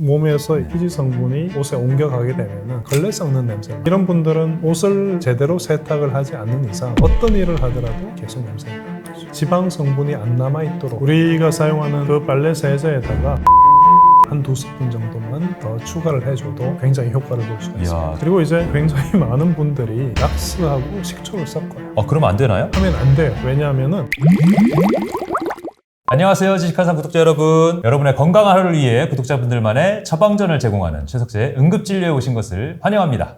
몸에서 피지 성분이 옷에 옮겨가게 되면 걸레 썩는 냄새. 이런 분들은 옷을 제대로 세탁을 하지 않는 이상 어떤 일을 하더라도 계속 냄새가 나는 거죠. 지방 성분이 안 남아있도록 우리가 사용하는 그 빨래 세제에다가 한 2스푼 정도만 더 추가를 해줘도 굉장히 효과를 볼 수가 있습니다. 그리고 이제 굉장히 많은 분들이 락스하고 식초를 섞어요. 그러면 안 되나요? 하면 안 돼요. 왜냐하면은 안녕하세요, 지식한상 구독자 여러분. 여러분의 건강한 하루를 위해 구독자분들만의 처방전을 제공하는 최석재의 응급진료에 오신 것을 환영합니다.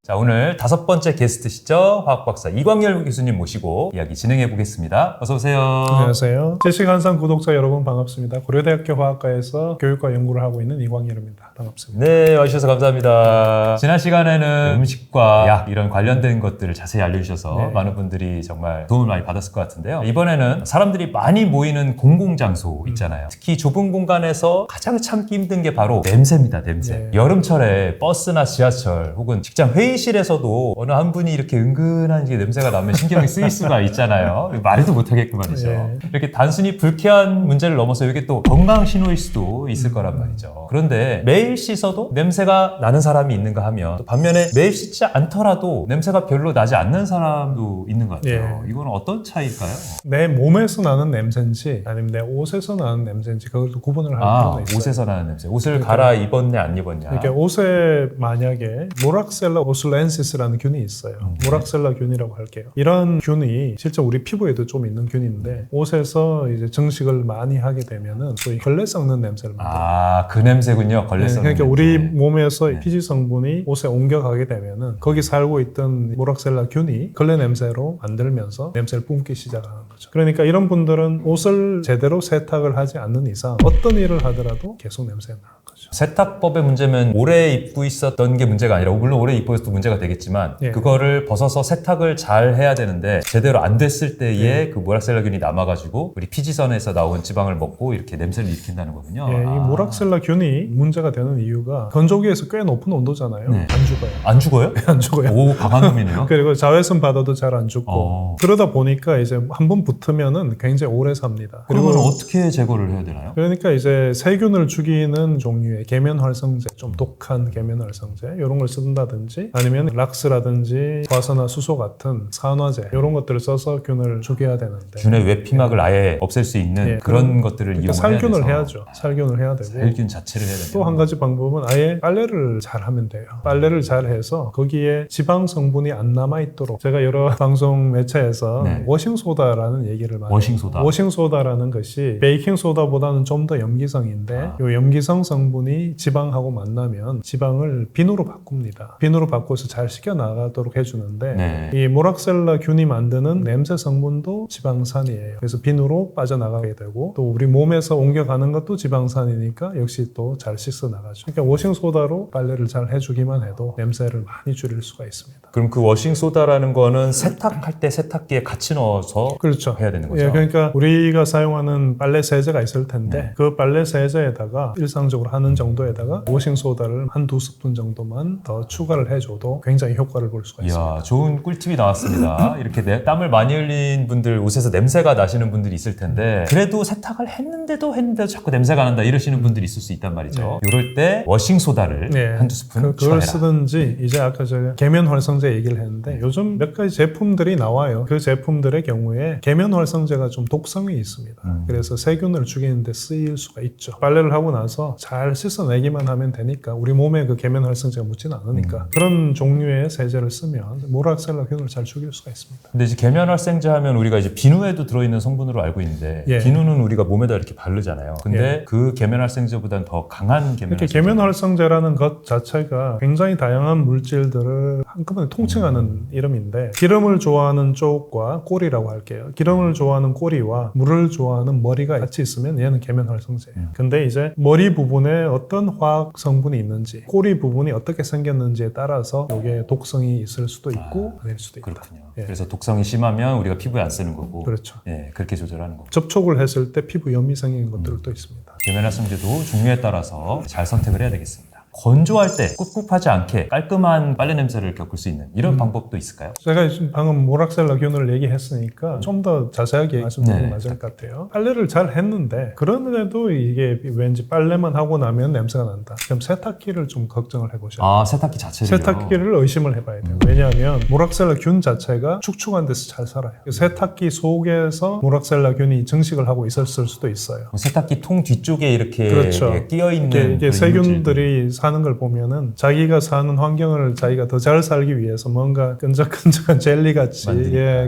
자, 오늘 5번째 게스트시죠. 화학박사 이광열 교수님 모시고 이야기 진행해 보겠습니다. 어서 오세요. 안녕하세요. 지식한상 구독자 여러분 반갑습니다. 고려대학교 화학과에서 교육과 연구를 하고 있는 이광열입니다. 반갑습니다. 네, 와주셔서 감사합니다. 지난 시간에는 음식과 약 이런 관련된 것들을 자세히 알려주셔서 많은 분들이 정말 도움을 많이 받았을 것 같은데요. 이번에는 사람들이 많이 모이는 공공장소 있잖아요. 특히 좁은 공간에서 가장 참기 힘든 게 바로 냄새입니다. 냄새. 여름철에 버스나 지하철 혹은 직장 회의실에서도 어느 한 분이 이렇게 은근한 냄새가 나면 신경이 쓰일 수가 있잖아요. 말도 못하겠구만 말이죠. 이렇게 단순히 불쾌한 문제를 넘어서 이게 또 건강 신호일 수도 있을 거란 말이죠. 그런데 매일 씻어도 냄새가 나는 사람이 있는가 하면 또 반면에 매일 씻지 않더라도 냄새가 별로 나지 않는 사람도 있는 것 같아요. 이거는 어떤 차이일까요? 내 몸에서 나는 냄새인지 아니면 내 옷에서 나는 냄새인지 그걸 구분을 할 필요가 있어요. 옷에서 나는 냄새. 옷을 갈아 입었냐 안 입었냐. 그러니까 옷에 만약에 모락셀라 오슬렌시스라는 균이 있어요. 모락셀라 균이라고 할게요. 이런 균이 실제 우리 피부에도 좀 있는 균인데 옷에서 이제 증식을 많이 하게 되면은 소위 걸레 썩는 냄새를 만들어요. 그 냄새군요. 걸레 썩는 그러니까 냄새. 우리 몸에서 피지 성분이 옷에 옮겨가게 되면은 거기 살고 있던 모락셀라 균이 걸레 냄새로 만들면서 냄새를 뿜기 시작하는 거죠. 그러니까 이런 분들은 옷을 제대로 세탁을 하지 않는 이상 어떤 일을 하더라도 계속 냄새가 나는 거죠. 세탁법의 문제면 오래 입고 있었던 게 문제가 아니라 물론 오래 입고 있어도 문제가 되겠지만 그거를 벗어서 세탁을 잘 해야 되는데 제대로 안 됐을 때에 그 모락셀라균이 남아가지고 우리 피지선에서 나온 지방을 먹고 이렇게 냄새를 일으킨다는 거군요. 이 모락셀라균이 문제가 되는 이유가 건조기에서 꽤 높은 온도잖아요. 안 죽어요. 안 죽어요? 안 죽어요. 오, 강한 놈이네요. 그리고 자외선 받아도 잘 안 죽고 그러다 보니까 이제 한번 붙으면은 굉장히 오래 삽니다. 그러면 어떻게 제거를 해야 되나요? 그러니까 이제 세균을 죽이는 종류의 계면활성제, 좀 독한 계면활성제 이런 걸 쓴다든지 아니면 락스라든지 과산화 수소 같은 산화제 이런 것들을 써서 균을 죽여야 되는데 균의 외피막을 아예 없앨 수 있는 그런 것들을 그러니까 이용해야 돼서 살균을 해야죠. 살균을 해야 되고 살균 자체를 해야 되고 또 한 가지 방법은 아예 빨래를 잘 하면 돼요. 빨래를 잘 해서 거기에 지방 성분이 안 남아 있도록 제가 여러 방송 매체에서 워싱소다라는 얘기를 많이 워싱소다. 워싱소다라는 것이 베이킹소다보다는 좀 더 염기성인데 이 염기성 성분이 지방하고 만나면 지방을 비누로 바꿉니다. 비누로 바꿔서 잘 식혀 나가도록 해주는데 이 모락셀라 균이 만드는 냄새 성분도 지방산이에요. 그래서 비누로 빠져나가게 되고 또 우리 몸에서 옮겨가는 것도 지방산이니까 역시 또 잘 씻어 나가죠. 그러니까 워싱소다로 빨래를 잘 해주기만 해도 냄새를 많이 줄일 수가 있습니다. 그럼 그 워싱소다라는 거는 세탁할 때 세탁기에 같이 넣어서 그렇죠. 해야 되는 거죠? 그러니까 우리가 사용하는 빨래 세제가 있을 텐데 그 빨래 세제에다가 일상적으로 하는 정도에다가 워싱소다를 한 2스푼 정도만 더 추가를 해줘도 굉장히 효과를 볼 수가 있습니다. 이야, 좋은 꿀팁이 나왔습니다. 이렇게 땀을 많이 흘린 분들, 옷에서 냄새가 나시는 분들이 있을 텐데 그래도 세탁을 했는데도 자꾸 냄새가 난다 이러시는 분들이 있을 수 있단 말이죠. 이럴 때 워싱소다를 한두 스푼 그걸 추가해라. 쓰든지 이제 아까 제가 계면활성제 얘기를 했는데 요즘 몇 가지 제품들이 나와요. 그 제품들의 경우에 계면활성제가 좀 독성이 있습니다. 그래서 세균을 죽이는 데 쓰일 수가 있죠. 빨래를 하고 나서 잘 씻어내기만 하면 되니까 우리 몸에 그 계면활성제가 묻지는 않으니까 그런 종류의 세제를 쓰면 모락셀라균을 잘 죽일 수가 있습니다. 근데 이제 계면활성제 하면 우리가 이제 비누에도 들어있는 성분으로 알고 있는데 비누는 우리가 몸에다 이렇게 바르잖아요. 근데 그 계면활성제보다는 더 강한 계면활성제. 계면활성제라는 것 자체가 굉장히 다양한 물질들을 한꺼번에 통칭하는 이름인데 기름을 좋아하는 쪽과 꼬리라고 할게요. 기름을 좋아하는 꼬리와 물을 좋아하는 머리가 같이 있으면 얘는 계면활성제예요. 근데 이제 머리 부분에 어떤 화학 성분이 있는지 꼬리 부분이 어떻게 생겼는지에 따라서 이게 독성이 있을 수도 있고 아닐 수도 있다. 그렇군요. 그래서 독성이 심하면 우리가 피부에 안 쓰는 거고 그렇죠. 그렇게 조절하는 거고. 접촉을 했을 때 피부염이 생기는 것들도 있습니다. 계면활성제도 종류에 따라서 잘 선택을 해야 되겠습니다. 건조할 때 꿉꿉하지 않게 깔끔한 빨래 냄새를 겪을 수 있는 이런 방법도 있을까요? 제가 지금 방금 모락셀라균을 얘기했으니까 좀 더 자세하게 말씀드리면 맞을 것 같아요. 빨래를 잘 했는데 그런데도 이게 왠지 빨래만 하고 나면 냄새가 난다. 그럼 세탁기를 좀 걱정을 해보셔야 돼요. 세탁기 자체를요? 세탁기를 의심을 해봐야 돼요. 왜냐하면 모락셀라균 자체가 축축한 데서 잘 살아요. 세탁기 속에서 모락셀라균이 증식을 하고 있었을 수도 있어요. 세탁기 통 뒤쪽에 이렇게 그렇죠. 끼어있는 이게 세균들이 사는 걸 보면은 자기가 사는 환경을 자기가 더 잘 살기 위해서 뭔가 끈적끈적한 젤리같이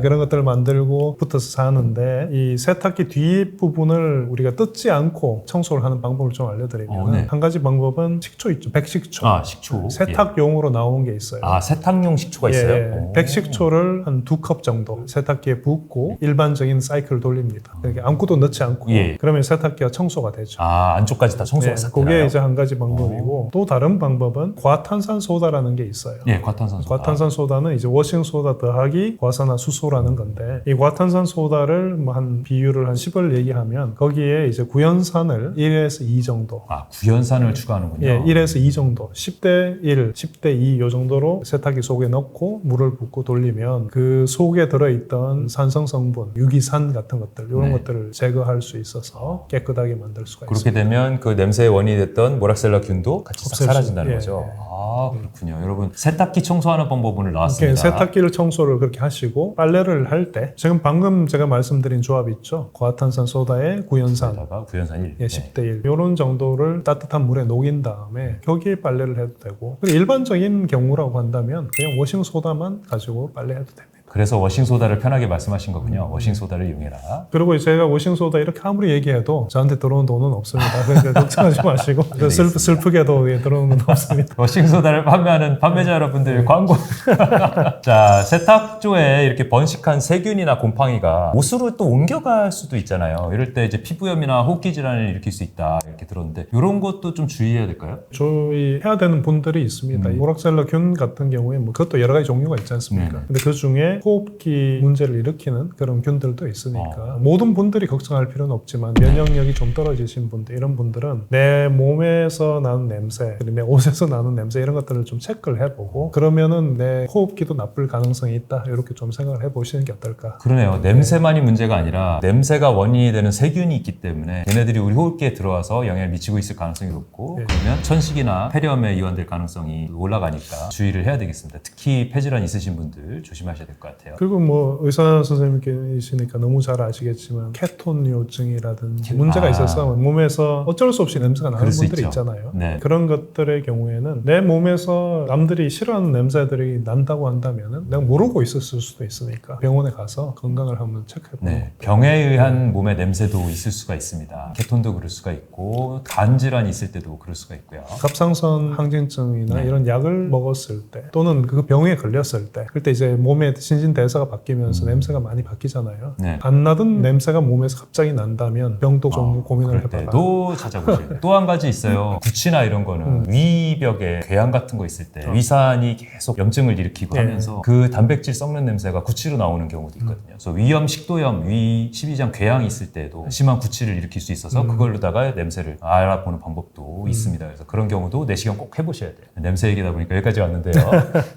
그런 것들을 만들고 붙어서 사는데 이 세탁기 뒷부분을 우리가 뜯지 않고 청소를 하는 방법을 좀 알려드리면 한 가지 방법은 식초 있죠. 백식초. 식초. 세탁용으로 나온 게 있어요. 세탁용 식초가 있어요? 백식초를 한 2컵 정도 세탁기에 붓고 일반적인 사이클을 돌립니다. 그러니까 아무것도 넣지 않고 그러면 세탁기가 청소가 되죠. 안쪽까지 다 청소가 싹 되나요? 그게 이제 한 가지 방법이고 또 다른 방법은 과탄산소다라는 게 있어요. 과탄산소다. 과탄산소다는 이제 워싱소다 더하기 과산화수소라는 건데 이 과탄산소다를 한 비율을 한 10을 얘기하면 거기에 이제 구연산을 1에서 2 정도. 구연산을 추가하는군요. 1에서 2 정도. 10대 1, 10대 2 요 정도로 세탁기 속에 넣고 물을 붓고 돌리면 그 속에 들어있던 산성 성분, 유기산 같은 것들 이런 것들을 제거할 수 있어서 깨끗하게 만들 수가 있습니다. 그렇게 되면 그 냄새의 원인이 됐던 모락셀라균도 같이 싹 사라진다는 거죠. 그렇군요. 여러분 세탁기 청소하는 방법 오늘 나왔습니다. 세탁기를 청소를 그렇게 하시고 빨래를 할 때 지금 방금 제가 말씀드린 조합 있죠. 과탄산소다에 구연산, 구연산 1. 10대 1 이런 정도를 따뜻한 물에 녹인 다음에 거기에 빨래를 해도 되고 일반적인 경우라고 한다면 그냥 워싱소다만 가지고 빨래해도 됩니다. 그래서 워싱소다를 편하게 말씀하신 거군요. 워싱소다를 이용해라. 그리고 제가 워싱소다 이렇게 아무리 얘기해도 저한테 들어오는 돈은 없습니다. 그러니까 걱정하지 마시고 슬프게도 들어오는 돈 없습니다. 워싱소다를 판매하는 판매자 여러분들 광고. 자, 세탁조에 이렇게 번식한 세균이나 곰팡이가 옷으로 또 옮겨갈 수도 있잖아요. 이럴 때 이제 피부염이나 호흡기 질환을 일으킬 수 있다 이렇게 들었는데 이런 것도 좀 주의해야 될까요? 주의해야 되는 분들이 있습니다. 모락셀라균 같은 경우에 그것도 여러 가지 종류가 있지 않습니까? 근데 그 중에 호흡기 문제를 일으키는 그런 균들도 있으니까 모든 분들이 걱정할 필요는 없지만 면역력이 좀 떨어지신 분들 이런 분들은 내 몸에서 나는 냄새 그리고 내 옷에서 나는 냄새 이런 것들을 좀 체크를 해보고 그러면은 내 호흡기도 나쁠 가능성이 있다 이렇게 좀 생각을 해보시는 게 어떨까. 그러네요. 냄새만이 문제가 아니라 냄새가 원인이 되는 세균이 있기 때문에 얘네들이 우리 호흡기에 들어와서 영향을 미치고 있을 가능성이 높고 그러면 천식이나 폐렴에 이완될 가능성이 올라가니까 주의를 해야 되겠습니다. 특히 폐질환 있으신 분들 조심하셔야 될 것 같아요. 그리고 의사 선생님께시니까 너무 잘 아시겠지만 케톤요증이라든지 문제가 있어서 몸에서 어쩔 수 없이 냄새가 나는 분들이 있잖아요. 그런 것들의 경우에는 내 몸에서 남들이 싫어하는 냄새들이 난다고 한다면은 내가 모르고 있었을 수도 있으니까 병원에 가서 건강을 한번 체크해보고 병에 의한 몸의 냄새도 있을 수가 있습니다. 케톤도 그럴 수가 있고 간 질환이 있을 때도 그럴 수가 있고요. 갑상선 항진증이나 이런 약을 먹었을 때 또는 그 병에 걸렸을 때 그때 이제 몸의 신진대사가 바뀌면서 냄새가 많이 바뀌잖아요. 안 나던 냄새가 몸에서 갑자기 난다면 병도 좀 고민을 해봐라. 또 찾아보세요. 또 한 가지 있어요. 구취나 이런 거는 위벽에 궤양 같은 거 있을 때 위산이 계속 염증을 일으키고 하면서 그 단백질 썩는 냄새가 구취로 나오는 경우도 있거든요. 그래서 위염, 식도염, 십이장 궤양이 있을 때도 심한 구취를 일으킬 수 있어서 그걸로다가 냄새를 알아보는 방법도 있습니다. 그래서 그런 경우도 내시경 꼭 해보셔야 돼요. 냄새 얘기다 보니까 여기까지 왔는데요.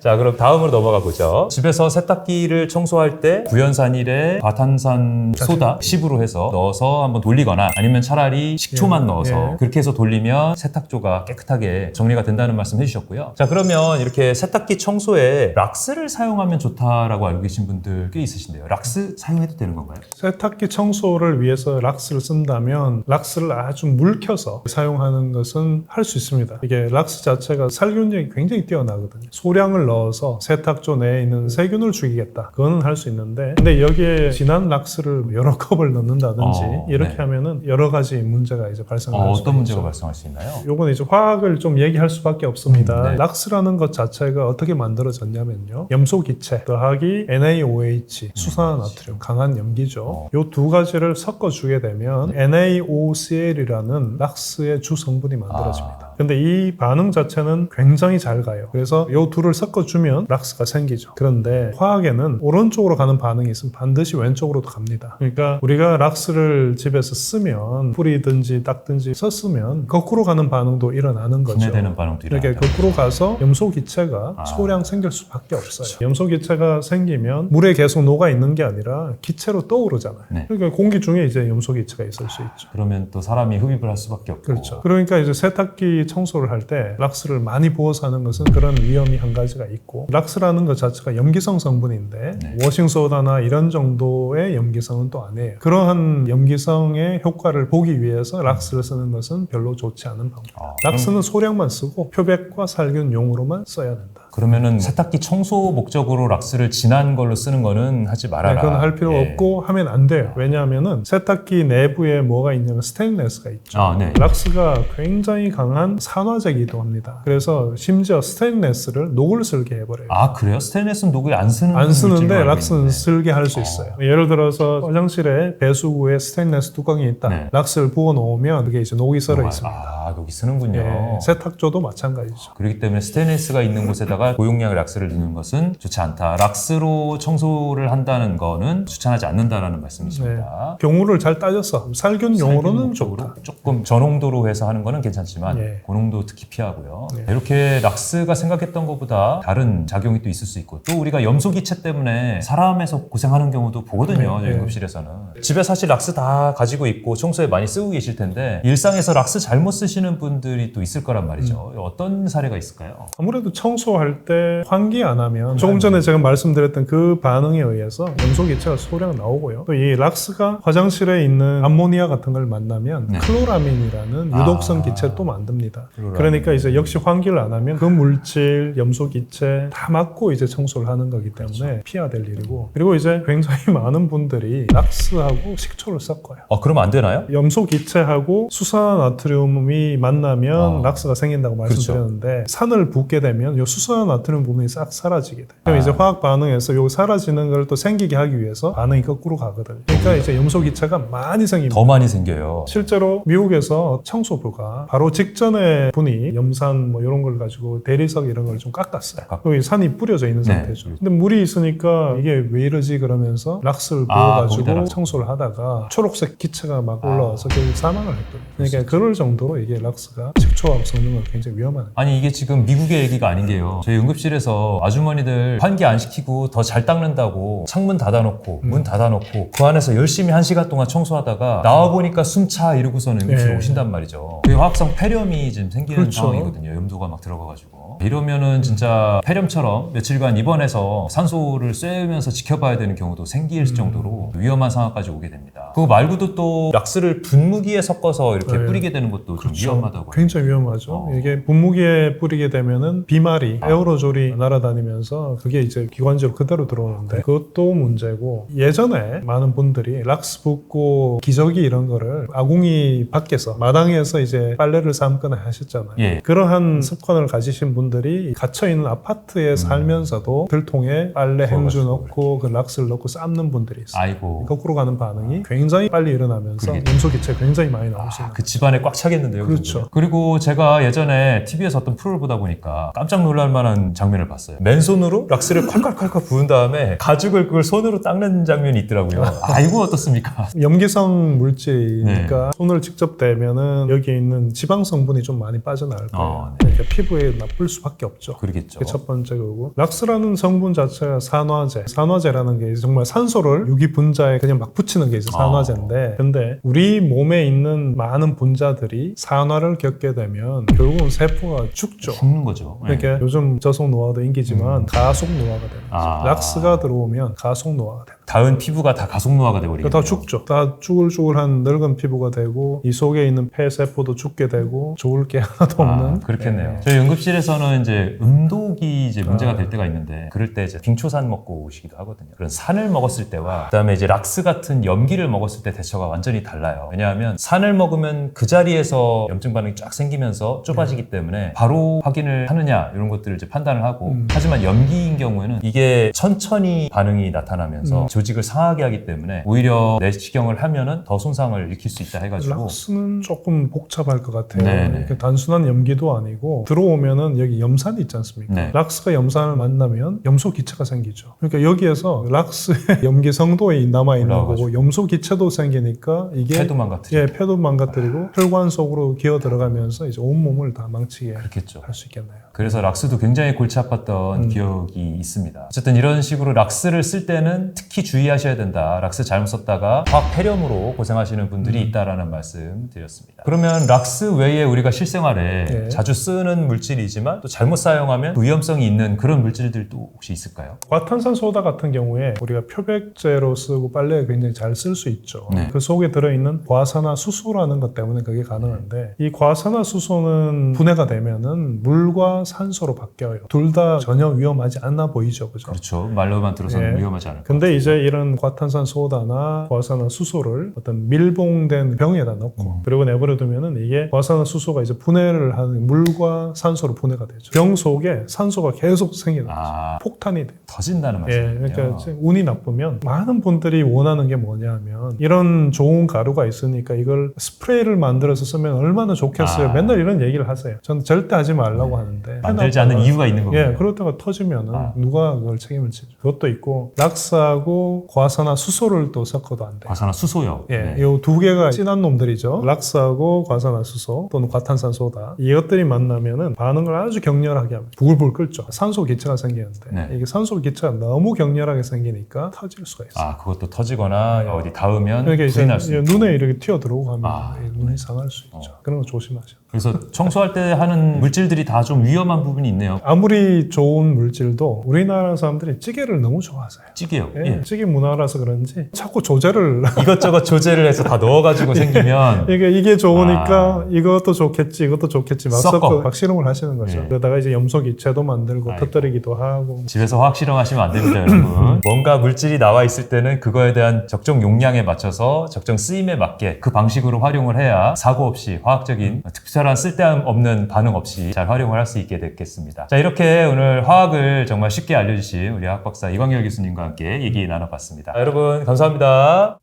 자, 그럼 다음으로 넘어가 보죠. 집에서 세탁기를 청소할 때 구연산일에 과탄산소다 10으로 해서 넣어서 한번 돌리거나 아니면 차라리 식초만 넣어서 그렇게 해서 돌리면 세탁조가 깨끗하게 정리가 된다는 말씀 해주셨고요. 자, 그러면 이렇게 세탁기 청소에 락스를 사용하면 좋다라고 알고 계신 분들 꽤 있으신데요. 락스 사용해도 되는 건가요? 세탁기 청소를 위해서 락스를 쓴다면 락스를 아주 물켜서 사용하는 것은 할 수 있습니다. 이게 락스 자체가 살균력이 굉장히 뛰어나거든요. 소량을 넣어서 세탁조 내에 있는 세균을 죽이겠다. 그거는 할 수 있는데 근데 여기에 진한 락스를 여러 컵을 넣는다든지 이렇게 하면은 여러 가지 문제가 이제 발생할 수 있죠. 어떤 문제가 발생할 수 있나요? 요건 이제 화학을 좀 얘기할 수밖에 없습니다. 락스라는 것 자체가 어떻게 만들어졌냐면요. 염소 기체 더하기 NaOH 수산화나트륨 강한 염기죠. 요 두 가지를 섞어주게 되면 NaOCl이라는 락스의 주 성분이 만들어집니다. 근데 이 반응 자체는 굉장히 잘 가요. 그래서 이 둘을 섞어주면 락스가 생기죠. 그런데 화학에는 오른쪽으로 가는 반응이 있으면 반드시 왼쪽으로도 갑니다. 그러니까 우리가 락스를 집에서 쓰면 뿌리든지 닦든지 썼으면 거꾸로 가는 반응도 일어나는 거죠. 분해되는 반응도 일어나요. 이렇게 거꾸로 가서 염소 기체가 소량 생길 수밖에 없어요. 염소 기체가 생기면 물에 계속 녹아 있는 게 아니라 기체로 떠오르잖아요. 네. 그러니까 공기 중에 이제 염소 기체가 있을 수 있죠. 그러면 또 사람이 흡입을 할 수밖에 없고. 그렇죠. 그러니까 이제 세탁기 청소를 할 때 락스를 많이 부어서 하는 것은 그런 위험이 한 가지가 있고, 락스라는 것 자체가 염기성 성분인데 네. 워싱소다나 이런 정도의 염기성은 또 아니에요. 그러한 염기성의 효과를 보기 위해서 락스를 쓰는 것은 별로 좋지 않은 방법. 락스는 소량만 쓰고 표백과 살균용으로만 써야 된다. 그러면은 세탁기 청소 목적으로 락스를 진한 걸로 쓰는 거는 하지 말아라. 네, 그건 할 필요 없고 하면 안 돼요. 왜냐하면은 세탁기 내부에 뭐가 있냐면 스테인레스가 있죠. 네. 락스가 굉장히 강한 산화제이기도 합니다. 그래서 심지어 스테인레스를 녹을 슬게 해버려요. 그래요? 스테인레스는 녹을 안 쓰는 안 쓰는데 물질로 알고 락스는 있는데. 슬게 할 수 있어요. 예를 들어서 화장실에 배수구에 스테인레스 뚜껑이 있다. 네. 락스를 부어 놓으면 그게 이제 녹이 썰어 있습니다. 녹이 쓰는군요. 예, 세탁조도 마찬가지죠. 그렇기 때문에 스테인레스가 있는 곳에다가 고용량의 락스를 넣는 것은 좋지 않다. 락스로 청소를 한다는 거는 추천하지 않는다라는 말씀이십니다. 경우를 잘 따져서 살균용으로는 살균적으로 좋다. 조금 저농도로 해서 하는 거는 괜찮지만 예. 고농도 특히 피하고요. 예. 이렇게 락스가 생각했던 것보다 다른 작용이 또 있을 수 있고, 또 우리가 염소 기체 때문에 사람에서 고생하는 경우도 보거든요. 저희 응급실에서는. 집에 사실 락스 다 가지고 있고 청소에 많이 쓰고 계실 텐데 일상에서 락스 잘못 쓰시는 분들이 또 있을 거란 말이죠. 어떤 사례가 있을까요? 아무래도 청소할 때 환기 안 하면 조금 전에 제가 말씀드렸던 그 반응에 의해서 염소 기체가 소량 나오고요. 또 이 락스가 화장실에 있는 암모니아 같은 걸 만나면 클로라민이라는 유독성 기체를 또 만듭니다. 그러니까 이제 역시 환기를 안 하면 그 물질, 염소 기체 다 막고 이제 청소를 하는 거기 때문에 피해야 될 일이고, 그리고 이제 굉장히 많은 분들이 락스하고 식초를 섞어요. 그러면 안 되나요? 염소 기체하고 수산화트륨이 만나면 락스가 생긴다고 말씀드렸는데, 산을 붓게 되면 이 수산화트륨 부분이 싹 사라지게 돼요. 그럼 이제 화학 반응에서 요 사라지는 걸 또 생기게 하기 위해서 반응이 거꾸로 가거든요. 그러니까 이제 염소 기체가 많이 생깁니다. 더 많이 생겨요. 실제로 미국에서 청소부가 바로 직전에 분이 염산 뭐 이런 걸 가지고 대리석 이런 걸 좀 깎았어요. 여기 산이 뿌려져 있는 상태죠. 근데 물이 있으니까 이게 왜 이러지 그러면서 락스를 부어가지고 청소를 하다가 초록색 기체가 막 올라와서 결국 사망을 했거든요. 그러니까 그럴 정도로 이게 락스가 식초하고 섞는 건 굉장히 위험한. 아니 이게 지금 미국의 얘기가 아닌 게요. 저희 응급실에서 아주머니들 환기 안 시키고 더 잘 닦는다고 창문 닫아놓고 문 닫아놓고 그 안에서 열심히 1시간 동안 청소하다가 나와보니까 숨차 이러고서는 응급실에 오신단 말이죠. 그게 화학성 폐렴이 지금 생기는 상황이거든요. 염도가 막 들어가가지고. 이러면은 진짜 폐렴처럼 며칠간 입원해서 산소를 쐬면서 지켜봐야 되는 경우도 생길 정도로 위험한 상황까지 오게 됩니다. 그거 말고도 또 락스를 분무기에 섞어서 이렇게 뿌리게 되는 것도 좀 위험하다고. 굉장히 위험하죠. 이게 분무기에 뿌리게 되면은 비말이 에어로졸이 날아다니면서 그게 이제 기관지로 그대로 들어오는데 그것도 문제고, 예전에 많은 분들이 락스 붓고 기저귀 이런 거를 아궁이 밖에서 마당에서 이제 빨래를 삶거나 하셨잖아요. 그러한 습관을 가지신 분들이 갇혀있는 아파트에 살면서도 들통에 빨래 행주 넣고 그 락스를 넣고 삶는 분들이 있어요. 아이고. 거꾸로 가는 반응이 굉장히 빨리 일어나면서 염소 기체 굉장히 많이 나오시는 그 집안에 꽉 차겠는데요. 그렇죠. 그리고 제가 예전에 TV에서 어떤 프로를 보다 보니까 깜짝 놀랄 만한 장면을 봤어요. 맨손으로 락스를 콸콸콸콸 부은 다음에 가죽을 그걸 손으로 닦는 장면이 있더라고요. 이거 어떻습니까? 염기성 물질이니까 손을 직접 대면은 여기에 있는 지방 성분이 좀 많이 빠져나갈 거예요. 그러니까 피부에 나쁠 수밖에 없죠. 그러겠죠. 그게 첫 번째 거고, 락스라는 성분 자체가 산화제. 산화제라는 게 정말 산소를 유기 분자에 그냥 막 붙이는 게 이제 산화제인데, 근데 우리 몸에 있는 많은 분자들이 산화를 겪게 되면 결국은 세포가 죽죠. 죽는 거죠. 그러니까 요즘 저속 노화도 인기지만 가속 노화가 됩니다. 락스가 들어오면 가속 노화가 됩니다. 닿은 피부가 다 가속 노화가 돼버리겠네요. 다 죽죠. 다 쭈글쭈글한 늙은 피부가 되고 이 속에 있는 폐세포도 죽게 되고 좋을 게 하나도 없는. 그렇겠네요. 저희 응급실에서는 이제 음독이 이제 문제가 될 때가 있는데, 그럴 때 이제 빙초산 먹고 오시기도 하거든요. 그런 산을 먹었을 때와 그다음에 이제 락스 같은 염기를 먹었을 때 대처가 완전히 달라요. 왜냐하면 산을 먹으면 그 자리에서 염증 반응이 쫙 생기면서 좁아지기 때문에 바로 확인을 하느냐 이런 것들을 이제 판단을 하고, 하지만 염기인 경우에는 이게 천천히 반응이 나타나면서 조직을 상하게 하기 때문에 오히려 내시경을 하면은 더 손상을 일으킬 수 있다 해가지고. 락스는 조금 복잡할 것 같아요. 네네. 이렇게 단순한 염기도 아니고 들어오면은 여기 염산이 있지 않습니까? 네. 락스가 염산을 만나면 염소 기체가 생기죠. 그러니까 여기에서 락스의 염기 성도에 남아 있는 올라와가지고. 거고 염소 기체도 생기니까 이게 폐도 망가뜨리고. 예, 폐도 망가뜨리고 혈관 속으로 기어 들어가면서 이제 온 몸을 다 망치게 그렇겠죠. 할 수 있겠네요. 그래서 락스도 굉장히 골치 아팠던 기억이 있습니다. 어쨌든 이런 식으로 락스를 쓸 때는 특히 주의하셔야 된다. 락스 잘못 썼다가 화학 폐렴으로 고생하시는 분들이 있다라는 말씀 드렸습니다. 그러면 락스 외에 우리가 실생활에 네. 자주 쓰는 물질이지만 또 잘못 사용하면 위험성이 있는 그런 물질들도 혹시 있을까요? 과탄산소다 같은 경우에 우리가 표백제로 쓰고 빨래에 굉장히 잘 쓸 수 있죠. 네. 그 속에 들어있는 과산화수소라는 것 때문에 그게 가능한데 이 과산화수소는 분해가 되면은 물과 산소로 바뀌어요. 둘 다 전혀 위험하지 않아 보이죠. 그죠? 그렇죠. 말로만 들어서는 예. 위험하지 않을 것 근데 같아요. 이제 이런 과탄산소다나 과산화수소를 어떤 밀봉된 병에다 넣고 그리고 내버려 두면은 이게 과산화수소가 이제 분해를 하는 물과 산소로 분해가 되죠. 병 속에 산소가 계속 생기는 거죠. 폭탄이 돼요. 터진다는 예, 말씀이군요. 그러니까 이제 운이 나쁘면 많은 분들이 원하는 게 뭐냐면 이런 좋은 가루가 있으니까 이걸 스프레이를 만들어서 쓰면 얼마나 좋겠어요. 맨날 이런 얘기를 하세요. 저는 절대 하지 말라고 하는데 만들지 않는 이유가 있는 거군요. 예, 그러다가 터지면은 누가 그걸 책임을 지죠. 그것도 있고 락스하고 과산화수소를 또 섞어도 안 돼요. 과산화수소요. 예, 이 두 개가 진한 놈들이죠. 락스하고 과산화수소 또는 과탄산소다. 이것들이 만나면은 반응을 아주 격렬하게 합니다. 부글부글 끓죠. 산소 기체가 생기는데 네. 이게 산소 기체가 너무 격렬하게 생기니까 터질 수가 있어요. 그것도 터지거나 어디 닿으면 그러니까 이제 불이 날 수 있고. 눈에 이렇게 튀어 들어오고 하면 눈이 상할 수 있죠. 그런 거 조심하셔야 돼요. 그래서 청소할 때 하는 물질들이 다 좀 위험한 부분이 있네요. 아무리 좋은 물질도 우리나라 사람들이 찌개를 너무 좋아하세요. 찌개요. 예, 예. 찌개 문화라서 그런지 자꾸 조제를 이것저것 조제를 해서 다 넣어가지고 생기면 이게 좋으니까 이것도 좋겠지 이것도 좋겠지 막 섞어. 섞어 막 실험을 하시는 거죠. 예. 그러다가 이제 염소 기체도 만들고 아이고. 터뜨리기도 하고 집에서 화학 실험하시면 안 됩니다, 여러분. 뭔가 물질이 나와 있을 때는 그거에 대한 적정 용량에 맞춰서 적정 쓰임에 맞게 그 방식으로 활용을 해야 사고 없이 화학적인 특별한 쓸데없는 반응 없이 잘 활용을 할 수 있게 됐겠습니다. 자, 이렇게 오늘 화학을 정말 쉽게 알려주신 우리 화학박사 이광열 교수님과 함께 얘기 나눠봤습니다. 여러분 감사합니다.